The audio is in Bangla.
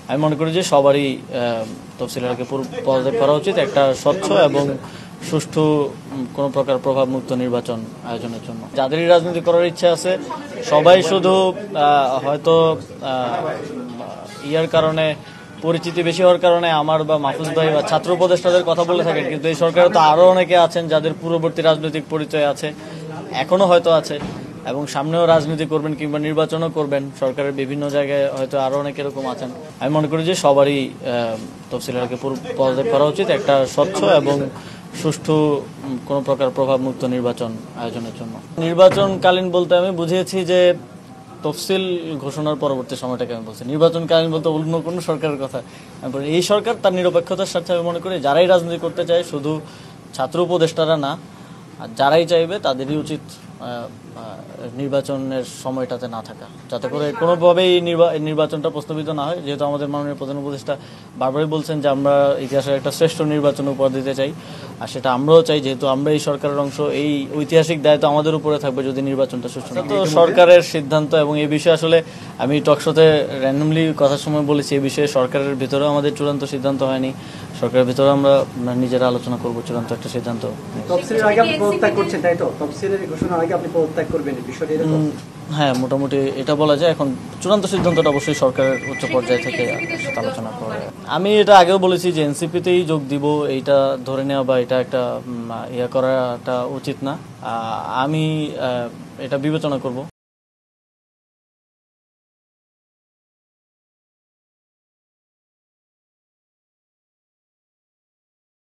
আমি মনে করি যে সবারই তফসিলকে পদত্যাগ করা উচিত একটা স্বচ্ছ এবং সুষ্ঠু কোনো প্রকার প্রভাবমুক্ত নির্বাচন আয়োজনের জন্য। যাদেরই রাজনীতি করার ইচ্ছা আছে সবাই শুধু হয়তো ইয়ার কারণে পরিচিতি বেশি হওয়ার কারণে আমার বা মাহফুজ ভাই বা ছাত্র উপদেষ্টাদের কথা বলে থাকেন, কিন্তু এই সরকারে তো আরও অনেকে আছেন যাদের পূর্ববর্তী রাজনৈতিক পরিচয় আছে, এখনো হয়তো আছে এবং সামনেও রাজনীতি করবেন কিংবা নির্বাচনও করবেন। সরকারের বিভিন্ন জায়গায় হয়তো আরও অনেক এরকম আছেন। আমি মনে করি যে সবারই তফসিলকে পদত্যাগ করা উচিত একটা স্বচ্ছ এবং সুষ্ঠু কোনো প্রকার প্রভাবমুক্ত নির্বাচন আয়োজনের জন্য। নির্বাচনকালীন বলতে আমি বুঝিয়েছি যে তফসিল ঘোষণার পরবর্তী সময়টাকে আমি বলছি। নির্বাচনকালীন বলতে অন্য কোনো সরকারের কথা আমি বলি। এই সরকার তার নিরপেক্ষতার স্বার্থে আমি মনে করি যারাই রাজনীতি করতে চায়, শুধু ছাত্র উপদেষ্টারা না, আর যারাই চাইবে তাদেরই উচিত নির্বাচনের সময়টাতে না থাকা, যাতে করে কোনোভাবেই নির্বাচনটা প্রস্তাবিত না হয়। যেহেতু আমাদের মাননীয় প্রধান উপদেষ্টা বারবারই বলছেন যে আমরা ইতিহাসের একটা শ্রেষ্ঠ নির্বাচন উপহার দিতে চাই, আর সেটা আমরাও চাই। যেহেতু আমরা এই সরকারের অংশ, এই ঐতিহাসিক দায়িত্ব আমাদের উপরে থাকবে যদি নির্বাচনটা সুষ্ঠু না হয়। তো সরকারের সিদ্ধান্ত, এবং এই বিষয়ে আসলে আমি টকশোতে র্যান্ডমলি কথার সময় বলেছি, এই বিষয়ে সরকারের ভিতরেও আমাদের চূড়ান্ত সিদ্ধান্ত হয়নি। সরকারের ভিতরে আমরা নিজেরা আলোচনা করবো চূড়ান্ত একটা সিদ্ধান্ত। তফসিলের আগে আপনি পদত্যাগ করছেন, তাই তো? তফসিলের ঘোষণার আগে আপনি পদত্যাগ করবেন, বিষয়টি এরকম? হ্যাঁ, মোটামুটি এটা বলা যায়। এখন চূড়ান্ত সিদ্ধান্তটা অবশ্যই সরকারের উচ্চ পর্যায় থেকে আলোচনা করে। আমি এটা আগেও বলেছি যে এনসিপিতেই যোগ দিব, এইটা ধরে নেওয়া বা এটা একটা ইয়া করাটা উচিত না। আমি এটা বিবেচনা করব।